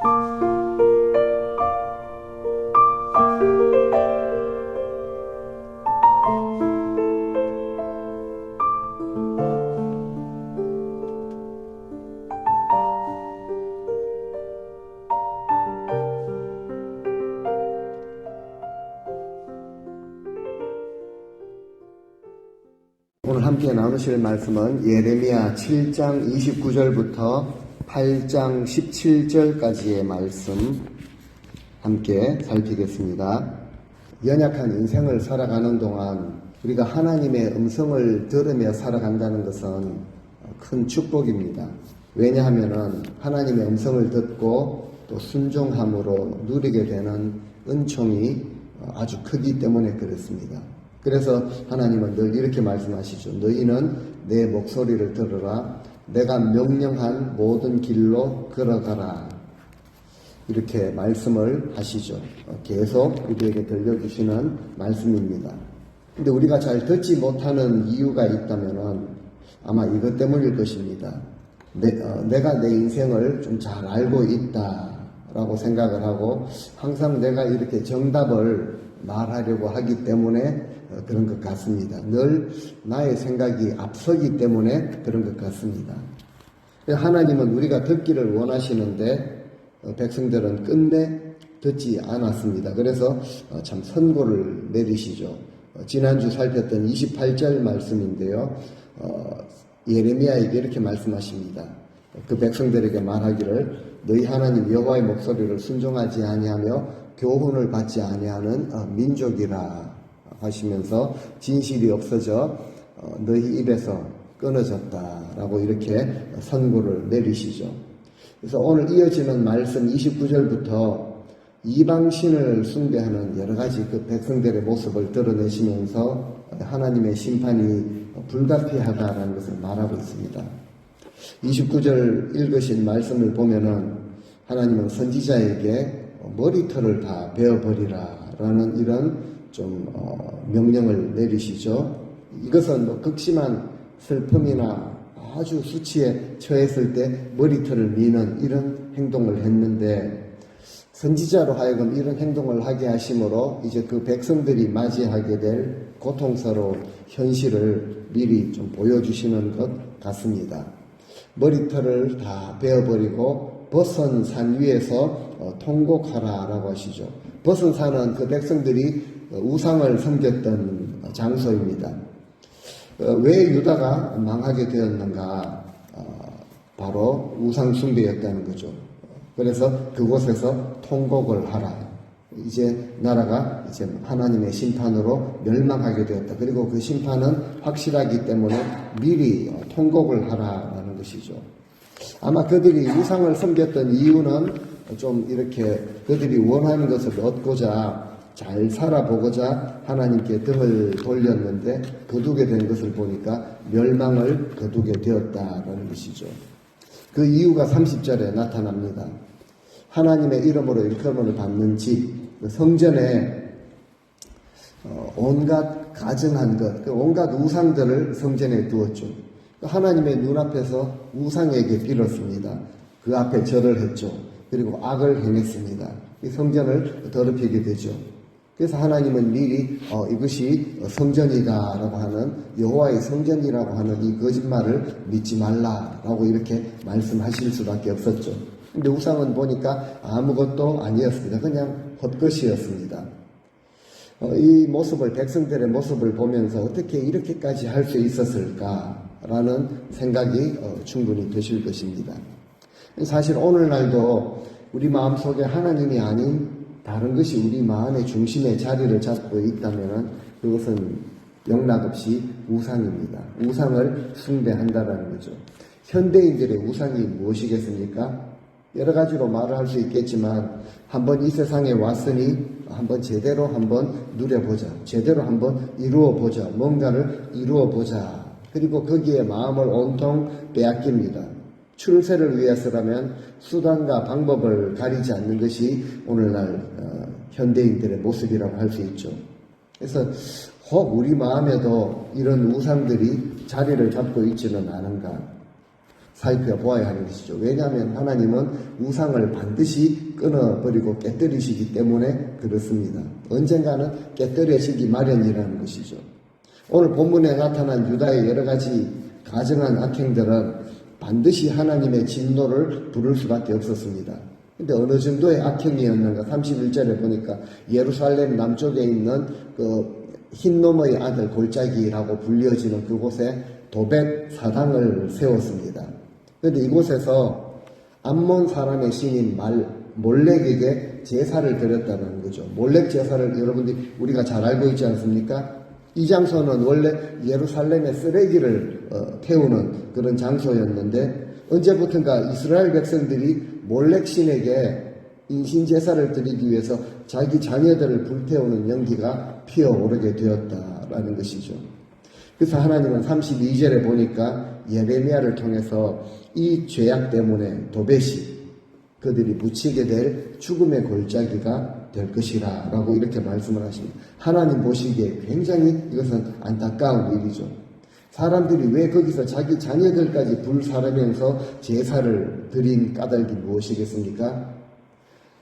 오늘 함께 나누실 말씀은 예레미야 7장 29절부터 8장 17절까지의 말씀 함께 살피겠습니다. 연약한 인생을 살아가는 동안 우리가 하나님의 음성을 들으며 살아간다는 것은 큰 축복입니다. 왜냐하면 하나님의 음성을 듣고 또 순종함으로 누리게 되는 은총이 아주 크기 때문에 그렇습니다. 그래서 하나님은 늘 이렇게 말씀하시죠. 너희는 내 목소리를 들으라. 내가 명령한 모든 길로 걸어가라. 이렇게 말씀을 하시죠. 계속 우리에게 들려주시는 말씀입니다. 근데 우리가 잘 듣지 못하는 이유가 있다면 아마 이것 때문일 것입니다. 내가 내 인생을 좀 잘 알고 있다라고 생각을 하고 항상 내가 이렇게 정답을 말하려고 하기 때문에 그런 것 같습니다. 늘 나의 생각이 앞서기 때문에 그런 것 같습니다. 하나님은 우리가 듣기를 원하시는데 백성들은 끝내 듣지 않았습니다. 그래서 참 선고를 내리시죠. 지난주 살폈던 28절 말씀인데요. 예레미야에게 이렇게 말씀하십니다. 그 백성들에게 말하기를 너희 하나님 여호와의 목소리를 순종하지 아니하며 교훈을 받지 아니하는 민족이라 하시면서 진실이 없어져 너희 입에서 끊어졌다라고 이렇게 선고를 내리시죠. 그래서 오늘 이어지는 말씀 29절부터 이방신을 숭배하는 여러 가지 그 백성들의 모습을 드러내시면서 하나님의 심판이 불가피하다라는 것을 말하고 있습니다. 29절 읽으신 말씀을 보면은 하나님은 선지자에게 머리털을 다 베어버리라 라는 이런 좀 명령을 내리시죠. 이것은 뭐 극심한 슬픔이나 아주 수치에 처했을 때 머리털을 미는 이런 행동을 했는데 선지자로 하여금 이런 행동을 하게 하심으로 이제 그 백성들이 맞이하게 될 고통스러운 현실을 미리 좀 보여주시는 것 같습니다. 머리털을 다 베어버리고 벗은 산 위에서 통곡하라라고 하시죠. 벗은 산은 그 백성들이 우상을 섬겼던 장소입니다. 왜 유다가 망하게 되었는가? 바로 우상 숭배였다는 거죠. 그래서 그곳에서 통곡을 하라. 이제 나라가 이제 하나님의 심판으로 멸망하게 되었다. 그리고 그 심판은 확실하기 때문에 미리 통곡을 하라라는 것이죠. 아마 그들이 우상을 섬겼던 이유는 좀 이렇게 그들이 원하는 것을 얻고자 잘 살아보고자 하나님께 등을 돌렸는데 거두게 된 것을 보니까 멸망을 거두게 되었다라는 것이죠. 그 이유가 30절에 나타납니다. 하나님의 이름으로 일컬음을 받는 집, 성전에 온갖 가증한 것, 온갖 우상들을 성전에 두었죠. 하나님의 눈앞에서 우상에게 빌었습니다. 그 앞에 절을 했죠. 그리고 악을 행했습니다. 이 성전을 더럽히게 되죠. 그래서 하나님은 미리 이것이 성전이다라고 하는 여호와의 성전이라고 하는 이 거짓말을 믿지 말라라고 이렇게 말씀하실 수밖에 없었죠. 근데 우상은 보니까 아무것도 아니었습니다. 그냥 헛것이었습니다. 이 모습을 백성들의 모습을 보면서 어떻게 이렇게까지 할 수 있었을까라는 생각이 충분히 드실 것입니다. 사실 오늘날도 우리 마음속에 하나님이 아닌 다른 것이 우리 마음의 중심에 자리를 잡고 있다면 그것은 영락없이 우상입니다. 우상을 숭배한다라는 거죠. 현대인들의 우상이 무엇이겠습니까? 여러 가지로 말을 할 수 있겠지만 한번 이 세상에 왔으니 한번 제대로 한번 누려보자. 제대로 한번 이루어보자. 뭔가를 이루어보자. 그리고 거기에 마음을 온통 빼앗깁니다. 출세를 위해서라면 수단과 방법을 가리지 않는 것이 오늘날 현대인들의 모습이라고 할 수 있죠. 그래서 혹 우리 마음에도 이런 우상들이 자리를 잡고 있지는 않은가. 살펴보아야 하는 것이죠. 왜냐하면 하나님은 우상을 반드시 끊어버리고 깨뜨리시기 때문에 그렇습니다. 언젠가는 깨뜨려지기 마련이라는 것이죠. 오늘 본문에 나타난 유다의 여러 가지 가증한 악행들은 반드시 하나님의 진노를 부를 수밖에 없었습니다. 근데 어느 정도의 악행이었는가? 31절에 보니까 예루살렘 남쪽에 있는 그 흰놈의 아들 골짜기라고 불려지는 그곳에 도벳 사당을 세웠습니다. 그런데 이곳에서 암몬 사람의 신인 몰렉에게 제사를 드렸다는 거죠. 몰렉 제사를 여러분들이 우리가 잘 알고 있지 않습니까? 이 장소는 원래 예루살렘의 쓰레기를 태우는 그런 장소였는데 언제부턴가 이스라엘 백성들이 몰렉 신에게 인신제사를 드리기 위해서 자기 자녀들을 불태우는 연기가 피어오르게 되었다라는 것이죠. 그래서 하나님은 32절에 보니까 예레미야를 통해서 이 죄악 때문에 도벳이 그들이 묻히게 될 죽음의 골짜기가 될 것이라 라고 이렇게 말씀을 하십니다. 하나님 보시기에 굉장히 이것은 안타까운 일이죠. 사람들이 왜 거기서 자기 자녀들까지 불사르면서 제사를 드린 까닭이 무엇이겠습니까?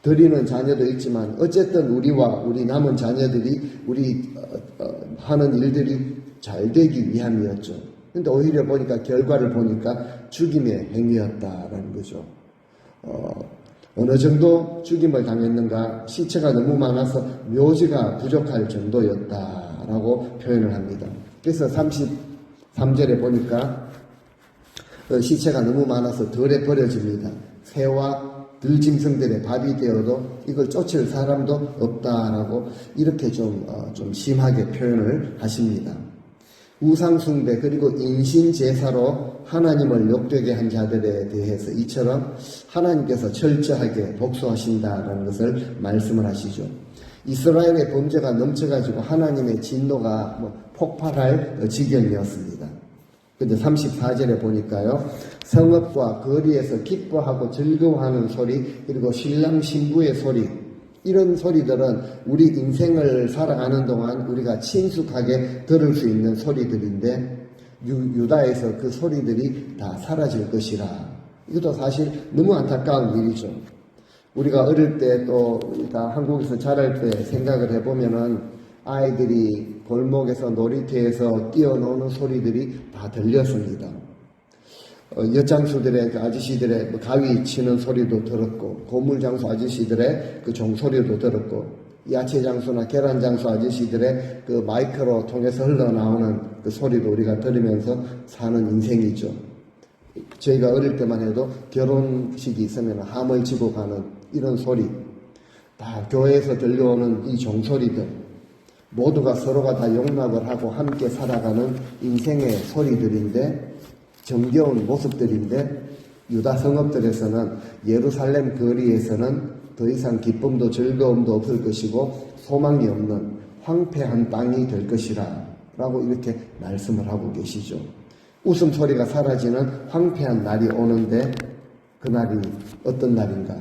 드리는 자녀도 있지만 어쨌든 우리와 우리 남은 자녀들이 우리 하는 일들이 잘 되기 위함이었죠. 근데 오히려 보니까 결과를 보니까 죽임의 행위였다라는 거죠. 어느 정도 죽임을 당했는가? 시체가 너무 많아서 묘지가 부족할 정도였다라고 표현을 합니다. 그래서 33절에 보니까 시체가 너무 많아서 덜에 버려집니다. 새와 들짐승들의 밥이 되어도 이걸 쫓을 사람도 없다라고 이렇게 좀 심하게 표현을 하십니다. 우상숭배 그리고 인신제사로 하나님을 욕되게 한 자들에 대해서 이처럼 하나님께서 철저하게 복수하신다라는 것을 말씀을 하시죠. 이스라엘의 범죄가 넘쳐가지고 하나님의 진노가 폭발할 지경이었습니다. 근데 34절에 보니까요. 성읍과 거리에서 기뻐하고 즐거워하는 소리 그리고 신랑 신부의 소리 이런 소리들은 우리 인생을 살아가는 동안 우리가 친숙하게 들을 수 있는 소리들인데 유다에서 그 소리들이 다 사라질 것이라. 이것도 사실 너무 안타까운 일이죠. 우리가 어릴 때 또 한국에서 자랄 때 생각을 해보면은 아이들이 골목에서 놀이터에서 뛰어노는 소리들이 다 들렸습니다. 엿장수들의 그 아저씨들의 가위 치는 소리도 들었고 고물장수 아저씨들의 그 종소리도 들었고 야채장수나 계란장수 아저씨들의 그 마이크로 통해서 흘러나오는 그 소리도 우리가 들으면서 사는 인생이죠. 저희가 어릴 때만 해도 결혼식이 있으면 함을 지고 가는 이런 소리 다 교회에서 들려오는 이 종소리들 모두가 서로가 다 용납을 하고 함께 살아가는 인생의 소리들인데 정겨운 모습들인데 유다 성읍들에서는 예루살렘 거리에서는 더 이상 기쁨도 즐거움도 없을 것이고 소망이 없는 황폐한 땅이 될 것이라 라고 이렇게 말씀을 하고 계시죠. 웃음소리가 사라지는 황폐한 날이 오는데 그날이 어떤 날인가?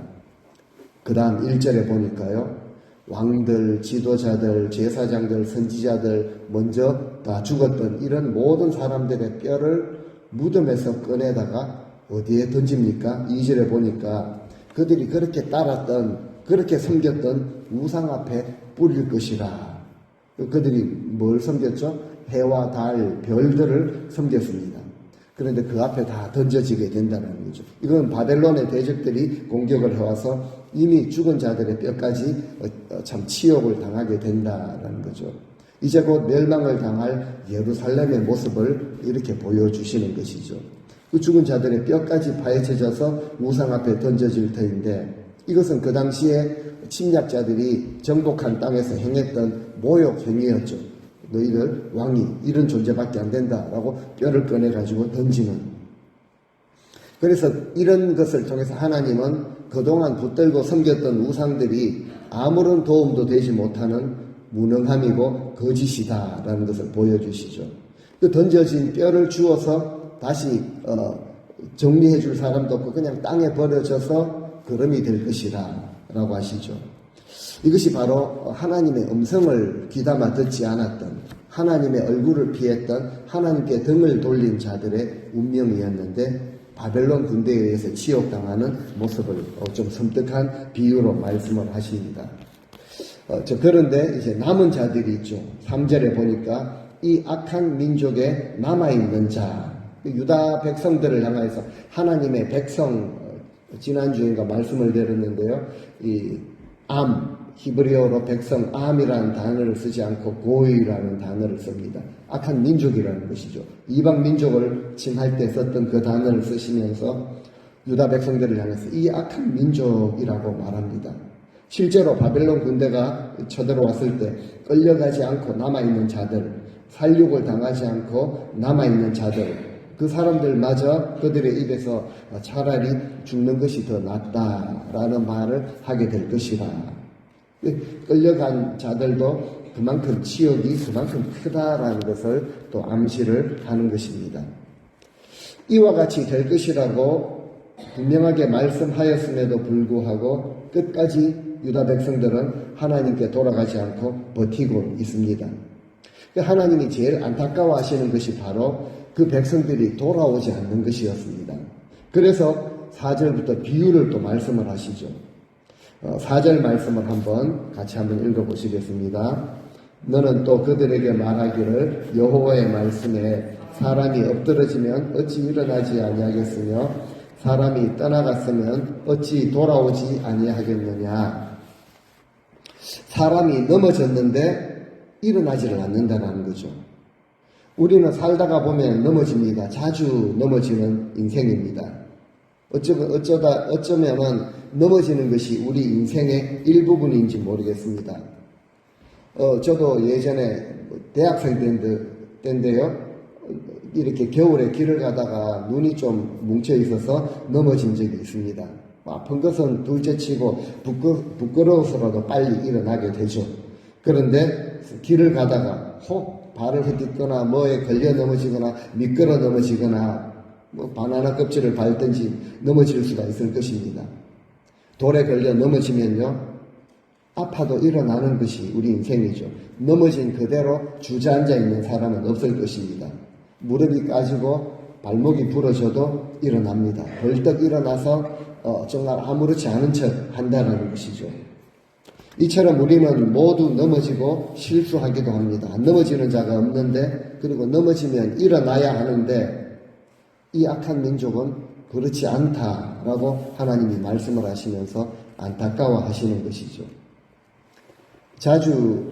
그 다음 1절에 보니까요. 왕들, 지도자들, 제사장들, 선지자들 먼저 다 죽었던 이런 모든 사람들의 뼈를 무덤에서 꺼내다가 어디에 던집니까? 2절에 보니까 그들이 그렇게 따랐던 그렇게 섬겼던 우상 앞에 뿌릴 것이라. 그들이 뭘 섬겼죠? 해와 달, 별들을 섬겼습니다. 그런데 그 앞에 다 던져지게 된다는 거죠. 이건 바벨론의 대적들이 공격을 해와서 이미 죽은 자들의 뼈까지 참 치욕을 당하게 된다는 거죠. 이제 곧 멸망을 당할 예루살렘의 모습을 이렇게 보여주시는 것이죠. 그 죽은 자들의 뼈까지 파헤쳐져서 우상 앞에 던져질 터인데 이것은 그 당시에 침략자들이 정복한 땅에서 행했던 모욕 행위였죠. 너희들 왕이 이런 존재밖에 안 된다라고 뼈를 꺼내가지고 던지는. 그래서 이런 것을 통해서 하나님은 그동안 붙들고 섬겼던 우상들이 아무런 도움도 되지 못하는 무능함이고 거짓이다라는 것을 보여주시죠. 그 던져진 뼈를 주워서 다시 정리해 줄 사람도 없고 그냥 땅에 버려져서 거름이 될 것이라 라고 하시죠. 이것이 바로 하나님의 음성을 귀담아 듣지 않았던 하나님의 얼굴을 피했던 하나님께 등을 돌린 자들의 운명이었는데 바벨론 군대에 의해서 치욕당하는 모습을 좀 섬뜩한 비유로 말씀을 하십니다. 그런데 이제 남은 자들이 있죠. 3절에 보니까 이 악한 민족에 남아있는 자, 유다 백성들을 향해서 하나님의 백성, 지난주인가 말씀을 드렸는데요. 히브리어로 백성, 암이라는 단어를 쓰지 않고 고이라는 단어를 씁니다. 악한 민족이라는 것이죠. 이방 민족을 칭할 때 썼던 그 단어를 쓰시면서 유다 백성들을 향해서 이 악한 민족이라고 말합니다. 실제로 바벨론 군대가 쳐들어왔을 때 끌려가지 않고 남아있는 자들, 살육을 당하지 않고 남아있는 자들, 그 사람들마저 그들의 입에서 차라리 죽는 것이 더 낫다라는 말을 하게 될 것이라. 끌려간 자들도 그만큼 치욕이 그만큼 크다라는 것을 또 암시를 하는 것입니다. 이와 같이 될 것이라고 분명하게 말씀하였음에도 불구하고 끝까지 유다 백성들은 하나님께 돌아가지 않고 버티고 있습니다. 하나님이 제일 안타까워하시는 것이 바로 그 백성들이 돌아오지 않는 것이었습니다. 그래서 4절부터 비유를 또 말씀을 하시죠. 4절 말씀을 같이 한번 읽어보시겠습니다. 너는 또 그들에게 말하기를 여호와의 말씀에 사람이 엎드러지면 어찌 일어나지 아니하겠으며 사람이 떠나갔으면 어찌 돌아오지 아니하겠느냐. 사람이 넘어졌는데 일어나지를 않는다는 거죠. 우리는 살다가 보면 넘어집니다. 자주 넘어지는 인생입니다. 어쩌면은 넘어지는 것이 우리 인생의 일부분인지 모르겠습니다. 저도 예전에 대학생 때인데요. 이렇게 겨울에 길을 가다가 눈이 좀 뭉쳐 있어서 넘어진 적이 있습니다. 아픈 것은 둘째치고 부끄러워서라도 빨리 일어나게 되죠. 그런데 길을 가다가 혹 발을 헛디거나 뭐에 걸려 넘어지거나 미끄러 넘어지거나 바나나 껍질을 밟든지 넘어질 수가 있을 것입니다. 돌에 걸려 넘어지면요, 아파도 일어나는 것이 우리 인생이죠. 넘어진 그대로 주저앉아 있는 사람은 없을 것입니다. 무릎이 까지고 발목이 부러져도 일어납니다. 벌떡 일어나서 정말 아무렇지 않은 척 한다는 것이죠. 이처럼 우리는 모두 넘어지고 실수하기도 합니다. 안 넘어지는 자가 없는데, 그리고 넘어지면 일어나야 하는데 이 악한 민족은 그렇지 않다라고 하나님이 말씀을 하시면서 안타까워 하시는 것이죠. 자주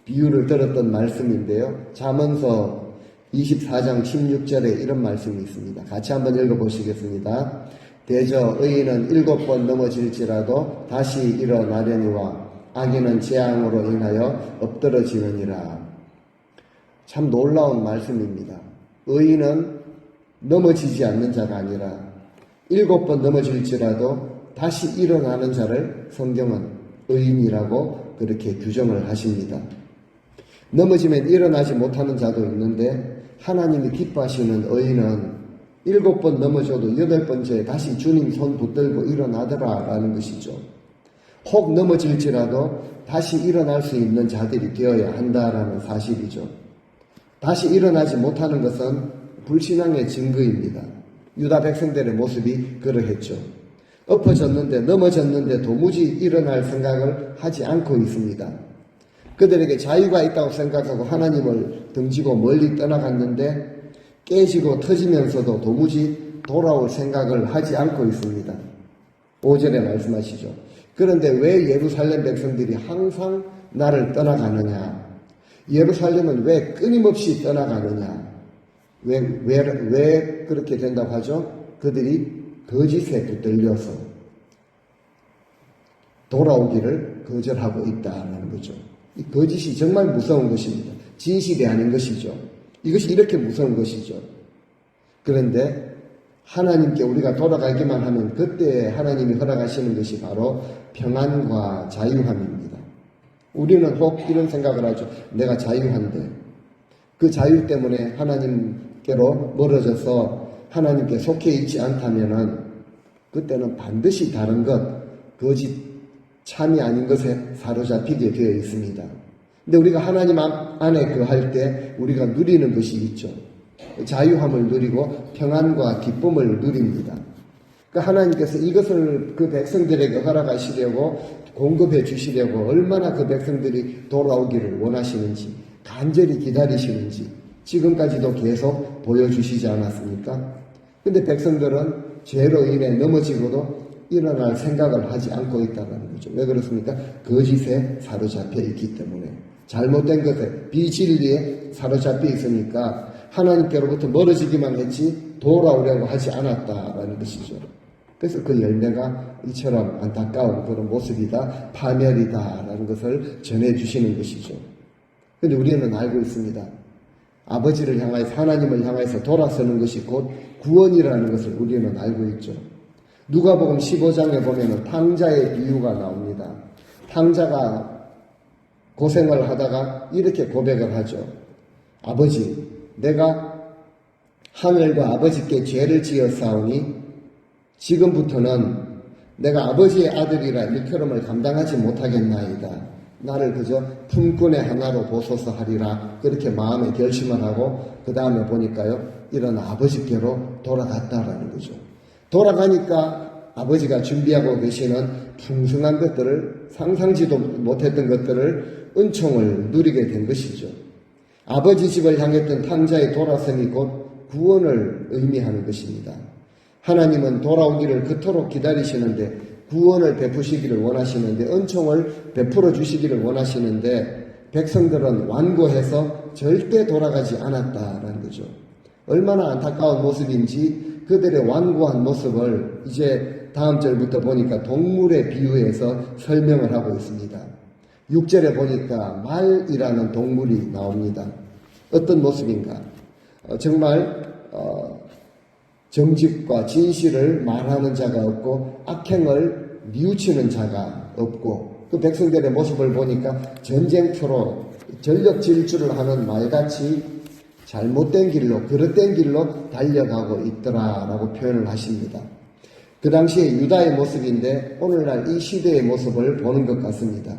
비유를 들었던 말씀인데요. 잠언서 24장 16절에 이런 말씀이 있습니다. 같이 한번 읽어보시겠습니다. 대저 의인은 7번 넘어질지라도 다시 일어나려니와 악인은 재앙으로 인하여 엎드러지느니라. 참 놀라운 말씀입니다. 의인은 넘어지지 않는 자가 아니라 7번 넘어질지라도 다시 일어나는 자를 성경은 의인이라고 그렇게 규정을 하십니다. 넘어지면 일어나지 못하는 자도 있는데 하나님이 기뻐하시는 의인은 7번 넘어져도 8번째에 다시 주님 손 붙들고 일어나더라 라는 것이죠. 혹 넘어질지라도 다시 일어날 수 있는 자들이 되어야 한다라는 사실이죠. 다시 일어나지 못하는 것은 불신앙의 증거입니다. 유다 백성들의 모습이 그러했죠. 엎어졌는데 넘어졌는데 도무지 일어날 생각을 하지 않고 있습니다. 그들에게 자유가 있다고 생각하고 하나님을 등지고 멀리 떠나갔는데 깨지고 터지면서도 도무지 돌아올 생각을 하지 않고 있습니다. 5절에 말씀하시죠. 그런데 왜 예루살렘 백성들이 항상 나를 떠나가느냐? 예루살렘은 왜 끊임없이 떠나가느냐? 왜 그렇게 된다고 하죠? 그들이 거짓에 붙들려서 돌아오기를 거절하고 있다는 거죠. 이 거짓이 정말 무서운 것입니다. 진실이 아닌 것이죠. 이것이 이렇게 무서운 것이죠. 그런데 하나님께 우리가 돌아가기만 하면 그때 하나님이 허락하시는 것이 바로 평안과 자유함입니다. 우리는 혹 이런 생각을 하죠. 내가 자유한데 그 자유 때문에 하나님께로 멀어져서 하나님께 속해 있지 않다면은 그때는 반드시 다른 것, 거짓, 참이 아닌 것에 사로잡히게 되어 있습니다. 근데 우리가 하나님 안에 거할 때 우리가 누리는 것이 있죠. 자유함을 누리고 평안과 기쁨을 누립니다. 그러니까 하나님께서 이것을 그 백성들에게 허락하시려고 공급해 주시려고 얼마나 그 백성들이 돌아오기를 원하시는지 간절히 기다리시는지 지금까지도 계속 보여주시지 않았습니까? 근데 백성들은 죄로 인해 넘어지고도 일어날 생각을 하지 않고 있다는 거죠. 왜 그렇습니까? 거짓에 사로잡혀 있기 때문에. 잘못된 것에, 비진리에 사로잡혀 있으니까 하나님께로부터 멀어지기만 했지 돌아오려고 하지 않았다라는 것이죠. 그래서 그 열매가 이처럼 안타까운 그런 모습이다, 파멸이다라는 것을 전해주시는 것이죠. 근데 우리는 알고 있습니다. 아버지를 향하여서, 하나님을 향해서 돌아서는 것이 곧 구원이라는 것을 우리는 알고 있죠. 누가복음 15장에 보면은 탕자의 비유가 나옵니다. 탕자가 고생을 하다가 이렇게 고백을 하죠. 아버지, 내가 하늘과 아버지께 죄를 지었사오니 지금부터는 내가 아버지의 아들이라 일컬음을 감당하지 못하겠나이다. 나를 그저 품꾼의 하나로 보소서 하리라. 그렇게 마음에 결심을 하고 그 다음에 보니까요, 이런 아버지께로 돌아갔다라는 거죠. 돌아가니까 아버지가 준비하고 계시는 풍성한 것들을, 상상지도 못했던 것들을, 은총을 누리게 된 것이죠. 아버지 집을 향했던 탕자의 돌아섬이 곧 구원을 의미하는 것입니다. 하나님은 돌아오기를 그토록 기다리시는데, 구원을 베푸시기를 원하시는데, 은총을 베풀어 주시기를 원하시는데, 백성들은 완고해서 절대 돌아가지 않았다라는 거죠. 얼마나 안타까운 모습인지 그들의 완고한 모습을 이제 다음 절부터 보니까 동물에 비유해서 설명을 하고 있습니다. 6절에 보니까 말이라는 동물이 나옵니다. 어떤 모습인가? 정말 정직과 진실을 말하는 자가 없고 악행을 뉘우치는 자가 없고, 그 백성들의 모습을 보니까 전쟁터로 전력 질주를 하는 말같이 잘못된 길로, 그릇된 길로 달려가고 있더라라고 표현을 하십니다. 그 당시에 유다의 모습인데 오늘날 이 시대의 모습을 보는 것 같습니다.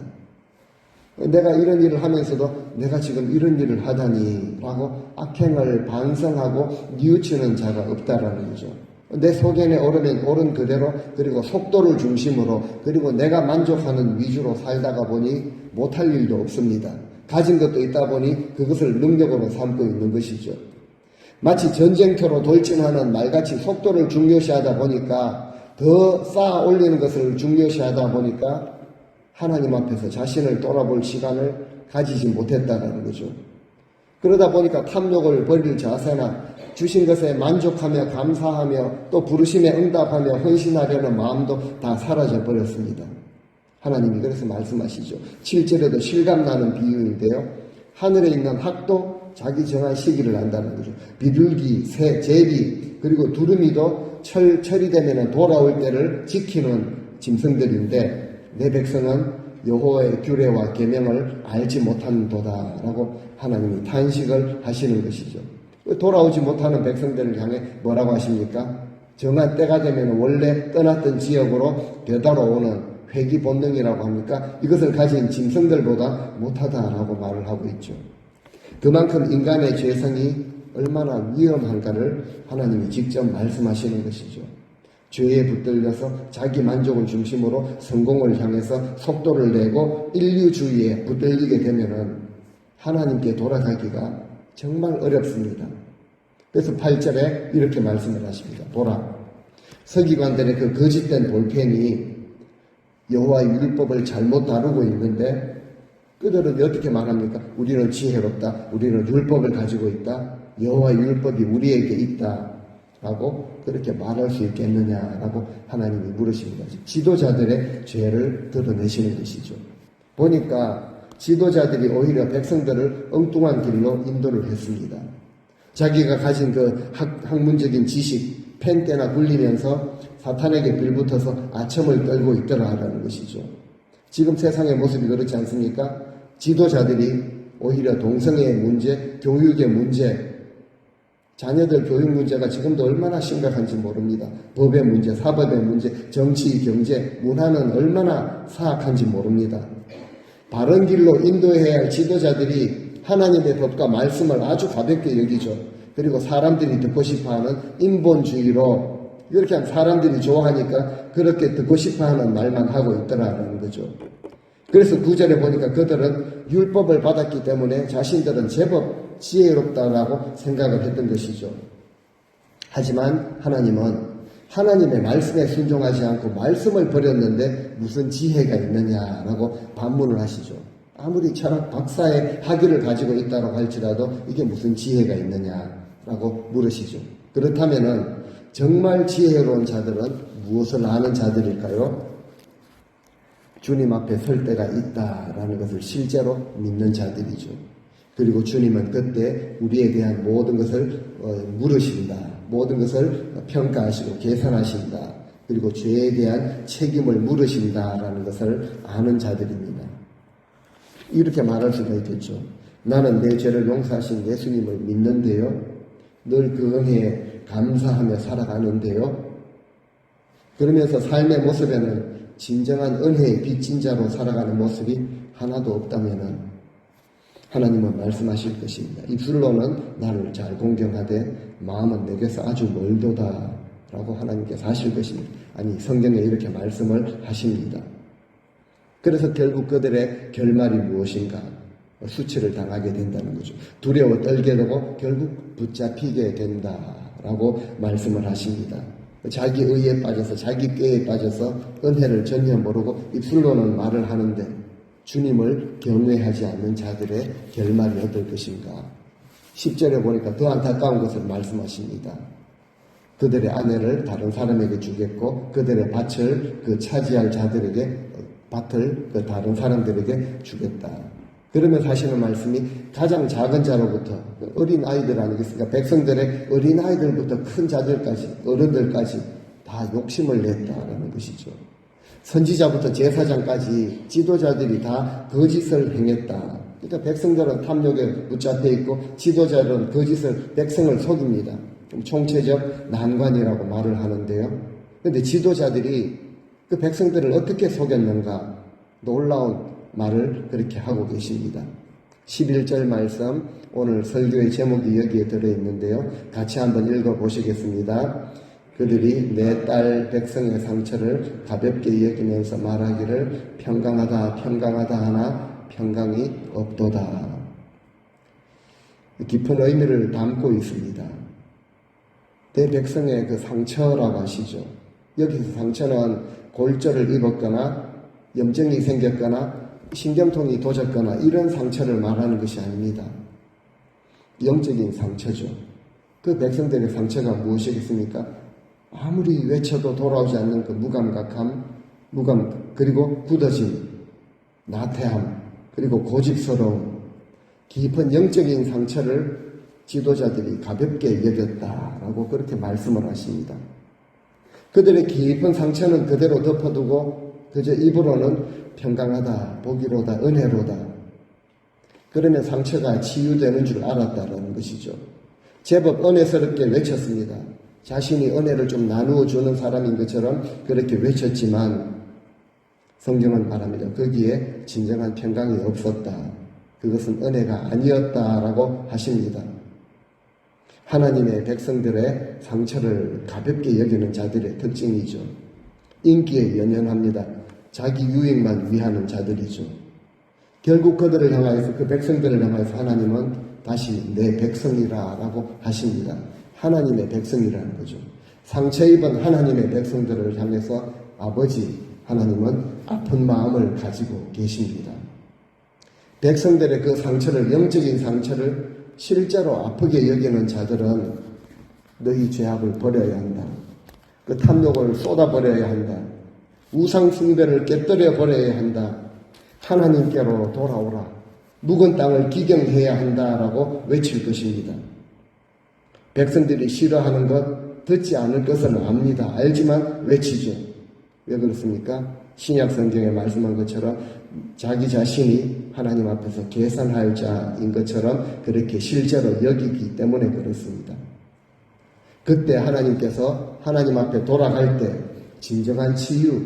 내가 이런 일을 하면서도 내가 지금 이런 일을 하다니 라고 악행을 반성하고 뉘우치는 자가 없다라는 거죠. 내 소견에 오르면 오른 그대로, 그리고 속도를 중심으로, 그리고 내가 만족하는 위주로 살다가 보니 못할 일도 없습니다. 가진 것도 있다 보니 그것을 능력으로 삼고 있는 것이죠. 마치 전쟁터로 돌진하는 말같이 속도를 중요시하다 보니까, 더 쌓아 올리는 것을 중요시하다 보니까 하나님 앞에서 자신을 돌아볼 시간을 가지지 못했다는 거죠. 그러다 보니까 탐욕을 버릴 자세나 주신 것에 만족하며 감사하며 또 부르심에 응답하며 헌신하려는 마음도 다 사라져 버렸습니다. 하나님이 그래서 말씀하시죠. 7절에도 실감나는 비유인데요. 하늘에 있는 학도 자기 정한 시기를 안다는 거죠. 비둘기, 새, 제비, 그리고 두루미도 철이 되면 돌아올 때를 지키는 짐승들인데, 내 백성은 여호와의 규례와 계명을 알지 못한도다라고 하나님이 탄식을 하시는 것이죠. 돌아오지 못하는 백성들을 향해 뭐라고 하십니까? 정한 때가 되면 원래 떠났던 지역으로 되돌아오는 회귀 본능이라고 합니까? 이것을 가진 짐승들보다 못하다라고 말을 하고 있죠. 그만큼 인간의 죄성이 얼마나 위험한가를 하나님이 직접 말씀하시는 것이죠. 죄에 붙들려서 자기 만족을 중심으로 성공을 향해서 속도를 내고 인류주의에 붙들리게 되면은 하나님께 돌아가기가 정말 어렵습니다. 그래서 8절에 이렇게 말씀을 하십니다. 보라, 서기관들의 그 거짓된 볼펜이 여호와의 율법을 잘못 다루고 있는데, 그들은 어떻게 말합니까? 우리는 지혜롭다, 우리는 율법을 가지고 있다, 여호와의 율법이 우리에게 있다 라고 그렇게 말할 수 있겠느냐라고 하나님이 물으십니다. 지도자들의 죄를 드러내시는 것이죠. 보니까 지도자들이 오히려 백성들을 엉뚱한 길로 인도를 했습니다. 자기가 가진 그 학문적인 지식, 펜대나 굴리면서 사탄에게 빌붙어서 아첨을 떨고 있더라라는 것이죠. 지금 세상의 모습이 그렇지 않습니까? 지도자들이 오히려 동성애의 문제, 교육의 문제, 자녀들 교육 문제가 지금도 얼마나 심각한지 모릅니다. 법의 문제, 사법의 문제, 정치, 경제, 문화는 얼마나 사악한지 모릅니다. 바른 길로 인도해야 할 지도자들이 하나님의 법과 말씀을 아주 가볍게 여기죠. 그리고 사람들이 듣고 싶어하는 인본주의로 이렇게 하면 사람들이 좋아하니까 그렇게 듣고 싶어하는 말만 하고 있더라는 거죠. 그래서 9절에 보니까 그들은 율법을 받았기 때문에 자신들은 제법 지혜롭다라고 생각을 했던 것이죠. 하지만 하나님은 하나님의 말씀에 순종하지 않고 말씀을 버렸는데 무슨 지혜가 있느냐라고 반문을 하시죠. 아무리 철학 박사의 학위를 가지고 있다고 할지라도 이게 무슨 지혜가 있느냐라고 물으시죠. 그렇다면은 정말 지혜로운 자들은 무엇을 아는 자들일까요? 주님 앞에 설 때가 있다라는 것을 실제로 믿는 자들이죠. 그리고 주님은 그때 우리에 대한 모든 것을 물으신다. 모든 것을 평가하시고 계산하신다. 그리고 죄에 대한 책임을 물으신다라는 것을 아는 자들입니다. 이렇게 말할 수가 있겠죠. 나는 내 죄를 용서하신 예수님을 믿는데요. 늘 그 은혜에 감사하며 살아가는데요. 그러면서 삶의 모습에는 진정한 은혜의 빚진 자로 살아가는 모습이 하나도 없다면은 하나님은 말씀하실 것입니다. 입술로는 나를 잘 공경하되 마음은 내게서 아주 멀도다 라고 하나님께서 하실 것입니다. 아니 성경에 이렇게 말씀을 하십니다. 그래서 결국 그들의 결말이 무엇인가? 수치를 당하게 된다는 거죠. 두려워 떨게 되고 결국 붙잡히게 된다라고 말씀을 하십니다. 자기 의에 빠져서 자기 꾀에 빠져서 은혜를 전혀 모르고 입술로는 말을 하는데 주님을 경외하지 않는 자들의 결말이 어떨 것인가. 10절에 보니까 더 안타까운 것을 말씀하십니다. 그들의 아내를 다른 사람에게 주겠고 그들의 밭을 그 차지할 자들에게 밭을 그 다른 사람들에게 주겠다. 그러면서 하시는 말씀이 가장 작은 자로부터 어린 아이들 아니겠습니까? 백성들의 어린 아이들부터 큰 자들까지 어른들까지 다 욕심을 냈다라는 것이죠. 선지자부터 제사장까지 지도자들이 다 거짓을 행했다. 그러니까 백성들은 탐욕에 붙잡혀 있고 지도자들은 거짓을 백성을 속입니다. 총체적 난관이라고 말을 하는데요. 그런데 지도자들이 그 백성들을 어떻게 속였는가 놀라운 말을 그렇게 하고 계십니다. 11절 말씀 오늘 설교의 제목이 여기에 들어있는데요. 같이 한번 읽어보시겠습니다. 그들이 내 딸 백성의 상처를 가볍게 여기면서 말하기를 평강하다 평강하다 하나 평강이 없도다. 깊은 의미를 담고 있습니다. 내 백성의 그 상처라고 하시죠. 여기서 상처는 골절을 입었거나 염증이 생겼거나 신경통이 도졌거나 이런 상처를 말하는 것이 아닙니다. 영적인 상처죠. 그 백성들의 상처가 무엇이겠습니까? 아무리 외쳐도 돌아오지 않는 그 무감각함, 그리고 굳어짐, 나태함, 그리고 고집스러움, 깊은 영적인 상처를 지도자들이 가볍게 여겼다라고 그렇게 말씀을 하십니다. 그들의 깊은 상처는 그대로 덮어두고 그저 입으로는 평강하다, 복이로다, 은혜로다. 그러면 상처가 치유되는 줄 알았다라는 것이죠. 제법 은혜스럽게 외쳤습니다. 자신이 은혜를 좀 나누어 주는 사람인 것처럼 그렇게 외쳤지만 성경은 말합니다. 거기에 진정한 평강이 없었다. 그것은 은혜가 아니었다라고 하십니다. 하나님의 백성들의 상처를 가볍게 여기는 자들의 특징이죠. 인기에 연연합니다. 자기 유익만 위하는 자들이죠. 결국 그들을 향하여서 그 백성들을 향하여서 하나님은 다시 내 백성이라 라고 하십니다. 하나님의 백성이라는 거죠. 상처 입은 하나님의 백성들을 향해서 아버지 하나님은 아픈 마음을 가지고 계십니다. 백성들의 그 상처를 영적인 상처를 실제로 아프게 여기는 자들은 너희 죄악을 버려야 한다. 그 탐욕을 쏟아버려야 한다. 우상 숭배를 깨뜨려 버려야 한다. 하나님께로 돌아오라. 묵은 땅을 기경해야 한다라고 외칠 것입니다. 백성들이 싫어하는 것, 듣지 않을 것은 압니다. 알지만 외치죠. 왜 그렇습니까? 신약 성경에 말씀한 것처럼 자기 자신이 하나님 앞에서 계산할 자인 것처럼 그렇게 실제로 여기기 때문에 그렇습니다. 그때 하나님께서 하나님 앞에 돌아갈 때 진정한 치유,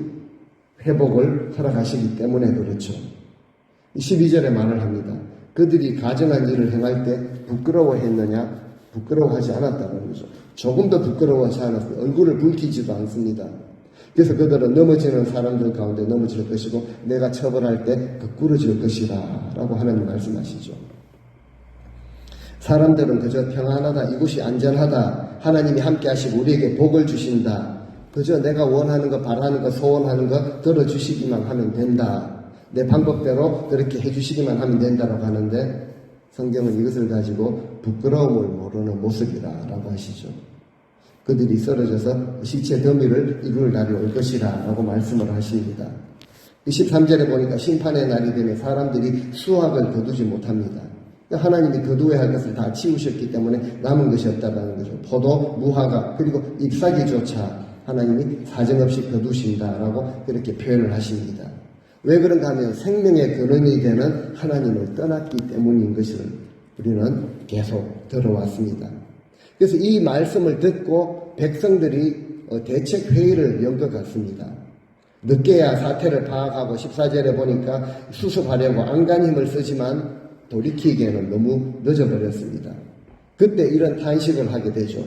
회복을 허락하시기 때문에 그렇죠. 12절에 말을 합니다. 그들이 가정한 일을 행할 때 부끄러워했느냐? 부끄러워하지 않았다는 거죠. 조금도 부끄러워하지 않았어요. 얼굴을 붉히지도 않습니다. 그래서 그들은 넘어지는 사람들 가운데 넘어질 것이고 내가 처벌할 때 거꾸러질 것이다 라고 하나님 말씀하시죠. 사람들은 그저 평안하다, 이곳이 안전하다, 하나님이 함께 하시고 우리에게 복을 주신다, 그저 내가 원하는 거, 바라는 거, 소원하는 거 들어주시기만 하면 된다, 내 방법대로 그렇게 해주시기만 하면 된다라고 하는데, 성경은 이것을 가지고 부끄러움을 모르는 모습이라고 하시죠. 그들이 쓰러져서 시체 더미를 이룰 날이 올 것이라 라고 말씀을 하십니다. 23절에 보니까 심판의 날이 되면 사람들이 수확을 거두지 못합니다. 하나님이 거두어야 할 것을 다 치우셨기 때문에 남은 것이 없다라는 거죠. 포도, 무화과, 그리고 잎사귀조차 하나님이 사정없이 거두신다라고 그렇게 표현을 하십니다. 왜 그런가 하면 생명의 근원이 되는 하나님을 떠났기 때문인 것을 우리는 계속 들어왔습니다. 그래서 이 말씀을 듣고 백성들이 대책회의를 연 것 같습니다. 늦게야 사태를 파악하고 14절에 보니까 수습하려고 안간 힘을 쓰지만 돌이키기에는 너무 늦어버렸습니다. 그때 이런 탄식을 하게 되죠.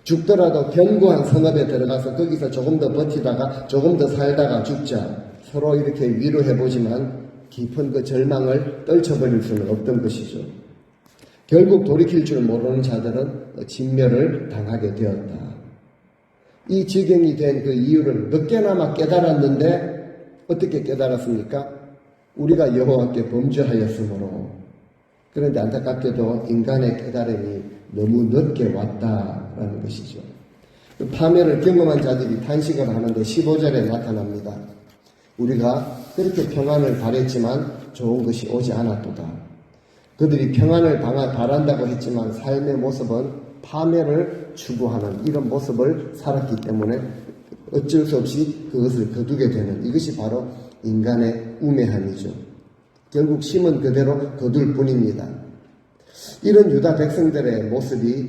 죽더라도 견고한 성읍에 들어가서 거기서 조금 더 버티다가 조금 더 살다가 죽자, 서로 이렇게 위로해보지만 깊은 그 절망을 떨쳐버릴 수는 없던 것이죠. 결국 돌이킬 줄 모르는 자들은 진멸을 당하게 되었다. 이 지경이 된 그 이유를 늦게나마 깨달았는데 어떻게 깨달았습니까? 우리가 여호와께 범죄하였으므로. 그런데 안타깝게도 인간의 깨달음이 너무 늦게 왔다라는 것이죠. 파멸을 경험한 자들이 탄식을 하는데 15절에 나타납니다. 우리가 그렇게 평안을 바랬지만 좋은 것이 오지 않았도다. 그들이 평안을 바란다고 했지만 삶의 모습은 파멸을 추구하는 이런 모습을 살았기 때문에 어쩔 수 없이 그것을 거두게 되는, 이것이 바로 인간의 우매함이죠. 결국 심은 그대로 거둘 뿐입니다. 이런 유다 백성들의 모습이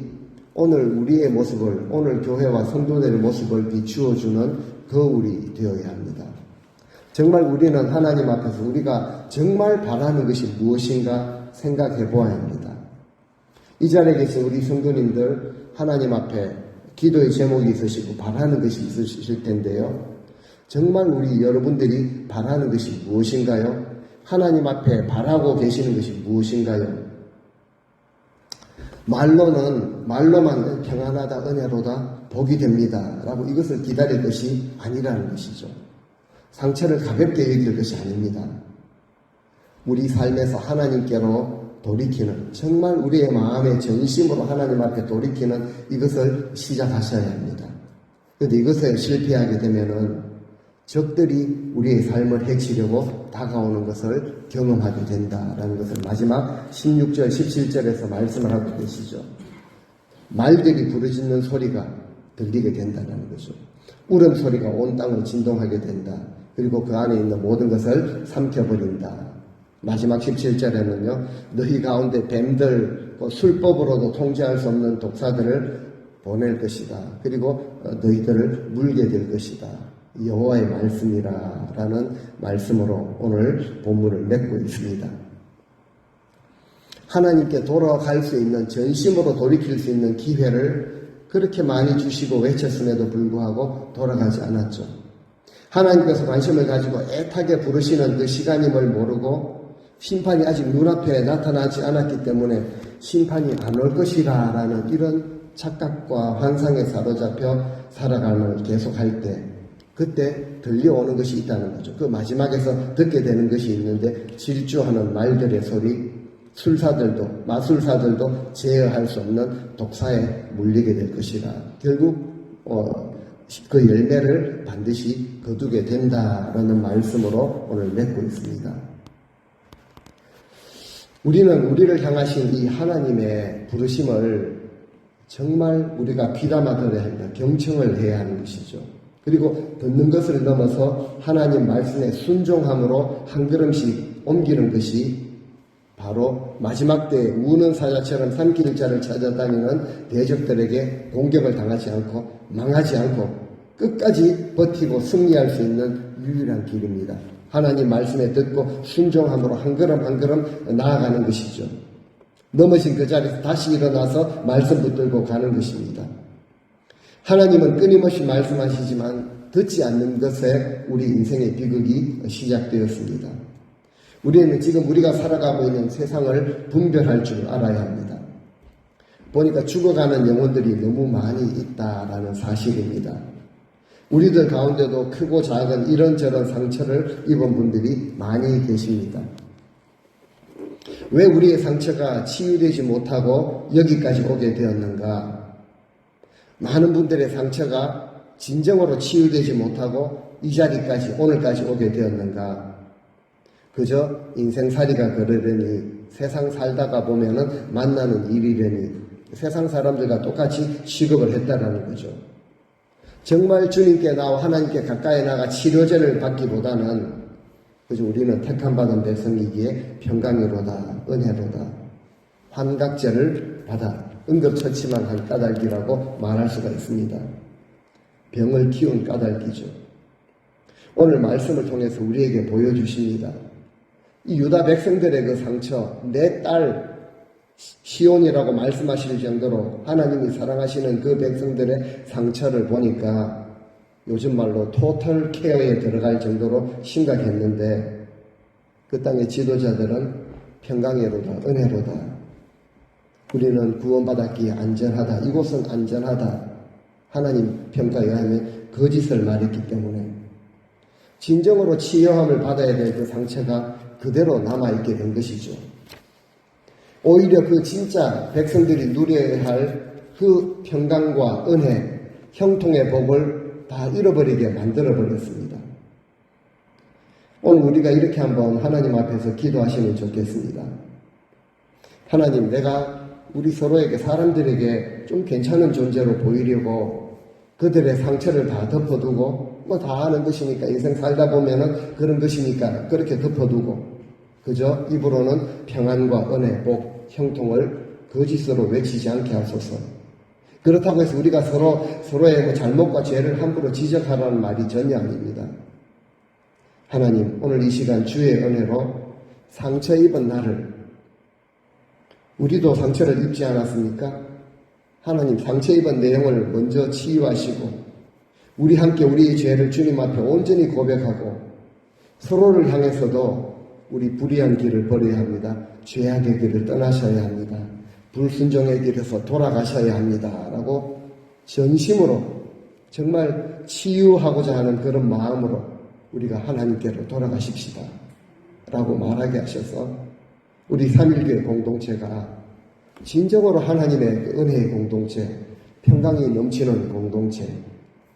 오늘 우리의 모습을, 오늘 교회와 성도들의 모습을 비추어주는 거울이 되어야 합니다. 정말 우리는 하나님 앞에서 우리가 정말 바라는 것이 무엇인가 생각해 보아야 합니다. 이 자리에 계신 우리 성도님들 하나님 앞에 기도의 제목이 있으시고 바라는 것이 있으실 텐데요. 정말 우리 여러분들이 바라는 것이 무엇인가요? 하나님 앞에 바라고 계시는 것이 무엇인가요? 말로만 평안하다, 은혜로다, 복이 됩니다 라고 이것을 기다릴 것이 아니라는 것이죠. 상처를 가볍게 여길 것이 아닙니다. 우리 삶에서 하나님께로 돌이키는, 정말 우리의 마음의 전심으로 하나님 앞에 돌이키는 이것을 시작하셔야 합니다. 그런데 이것에 실패하게 되면은 적들이 우리의 삶을 해치려고 다가오는 것을 경험하게 된다라는 것을 마지막 16절, 17절에서 말씀을 하고 계시죠. 말들이 부르짖는 소리가 들리게 된다는 거죠. 울음소리가 온 땅을 진동하게 된다. 그리고 그 안에 있는 모든 것을 삼켜버린다. 마지막 17절에는요. 너희 가운데 뱀들, 술법으로도 통제할 수 없는 독사들을 보낼 것이다. 그리고 너희들을 물게 될 것이다. 여호와의 말씀이라 라는 말씀으로 오늘 본문을 맺고 있습니다. 하나님께 돌아갈 수 있는, 전심으로 돌이킬 수 있는 기회를 그렇게 많이 주시고 외쳤음에도 불구하고 돌아가지 않았죠. 하나님께서 관심을 가지고 애타게 부르시는 그 시간임을 모르고 심판이 아직 눈앞에 나타나지 않았기 때문에 심판이 안 올 것이라 라는 이런 착각과 환상에 사로잡혀 살아감을 계속할 때 그때 들려오는 것이 있다는 거죠. 그 마지막에서 듣게 되는 것이 있는데 질주하는 말들의 소리, 마술사들도 제어할 수 없는 독사에 물리게 될 것이라. 결국 그 열매를 반드시 거두게 된다라는 말씀으로 오늘 맺고 있습니다. 우리는 우리를 향하신 이 하나님의 부르심을 정말 우리가 귀담아 들어야 합니다. 경청을 해야 하는 것이죠. 그리고 듣는 것을 넘어서 하나님 말씀에 순종함으로 한 걸음씩 옮기는 것이 바로 마지막 때 우는 사자처럼 삼킬 자를 찾아다니는 대적들에게 공격을 당하지 않고 망하지 않고 끝까지 버티고 승리할 수 있는 유일한 길입니다. 하나님 말씀에 듣고 순종함으로 한 걸음 한 걸음 나아가는 것이죠. 넘어진 그 자리에서 다시 일어나서 말씀 붙들고 가는 것입니다. 하나님은 끊임없이 말씀하시지만 듣지 않는 것에 우리 인생의 비극이 시작되었습니다. 우리는 지금 우리가 살아가고 있는 세상을 분별할 줄 알아야 합니다. 보니까 죽어가는 영혼들이 너무 많이 있다라는 사실입니다. 우리들 가운데도 크고 작은 이런저런 상처를 입은 분들이 많이 계십니다. 왜 우리의 상처가 치유되지 못하고 여기까지 오게 되었는가? 많은 분들의 상처가 진정으로 치유되지 못하고 이 자리까지 오늘까지 오게 되었는가? 그저 인생살이가 그러려니, 세상 살다가 보면은 만나는 일이려니 세상 사람들과 똑같이 취급을 했다라는 거죠. 정말 주님께 나와 하나님께 가까이 나가 치료제를 받기보다는 그저 우리는 택함받은 백성이기에 평강이로다, 은혜로다, 환각제를 받아 응급처치만 한 까닭이라고 말할 수가 있습니다. 병을 키운 까닭이죠. 오늘 말씀을 통해서 우리에게 보여주십니다. 이 유다 백성들의 그 상처, 내 딸 시온이라고 말씀하실 정도로 하나님이 사랑하시는 그 백성들의 상처를 보니까 요즘 말로 토탈 케어에 들어갈 정도로 심각했는데 그 땅의 지도자들은 평강이로다, 은혜로다, 우리는 구원받았기에 안전하다, 이곳은 안전하다, 하나님 평가에 의하면 거짓을 말했기 때문에 진정으로 치유함을 받아야 될 그 상처가 그대로 남아있게 된 것이죠. 오히려 그 진짜 백성들이 누려야 할 그 평강과 은혜, 형통의 복을 다 잃어버리게 만들어버렸습니다. 오늘 우리가 이렇게 한번 하나님 앞에서 기도하시면 좋겠습니다. 하나님, 내가 우리 서로에게, 사람들에게 좀 괜찮은 존재로 보이려고 그들의 상처를 다 덮어두고 뭐 다 아는 것이니까, 인생 살다 보면은 그런 것이니까 그렇게 덮어두고 그저 입으로는 평안과 은혜, 복, 형통을 거짓으로 외치지 않게 하소서. 그렇다고 해서 우리가 서로의 뭐 잘못과 죄를 함부로 지적하라는 말이 전혀 아닙니다. 하나님, 오늘 이 시간 주의 은혜로 상처 입은 나를, 우리도 상처를 입지 않았습니까? 하나님, 상처 입은 내용을 먼저 치유하시고 우리 함께 우리의 죄를 주님 앞에 온전히 고백하고 서로를 향해서도 우리 불의한 길을 버려야 합니다. 죄악의 길을 떠나셔야 합니다. 불순종의 길에서 돌아가셔야 합니다. 라고 전심으로 정말 치유하고자 하는 그런 마음으로 우리가 하나님께로 돌아가십시다. 라고 말하게 하셔서 우리 삼일교회 공동체가 진정으로 하나님의 그 은혜의 공동체, 평강이 넘치는 공동체,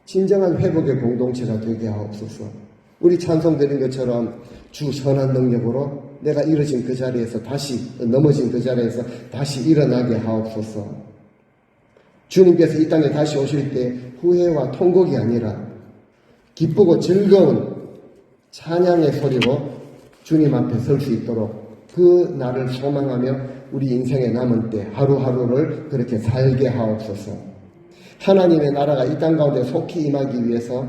진정한 회복의 공동체가 되게 하옵소서. 우리 찬송 드린 것처럼 주 선한 능력으로 내가 이뤄진 그 자리에서 다시, 넘어진 그 자리에서 다시 일어나게 하옵소서. 주님께서 이 땅에 다시 오실 때 후회와 통곡이 아니라 기쁘고 즐거운 찬양의 소리로 주님 앞에 설 수 있도록 그 날을 소망하며 우리 인생의 남은 때 하루하루를 그렇게 살게 하옵소서. 하나님의 나라가 이 땅 가운데 속히 임하기 위해서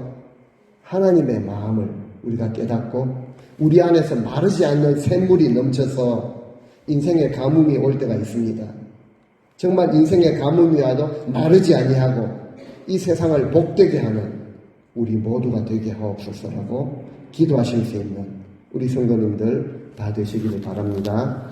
하나님의 마음을 우리가 깨닫고 우리 안에서 마르지 않는 샘물이 넘쳐서 인생의 가뭄이 올 때가 있습니다. 정말 인생의 가뭄이 와도 마르지 아니하고 이 세상을 복되게 하는 우리 모두가 되게 하옵소서라고 기도하실 수 있는 우리 성도님들 다 되시기를 바랍니다.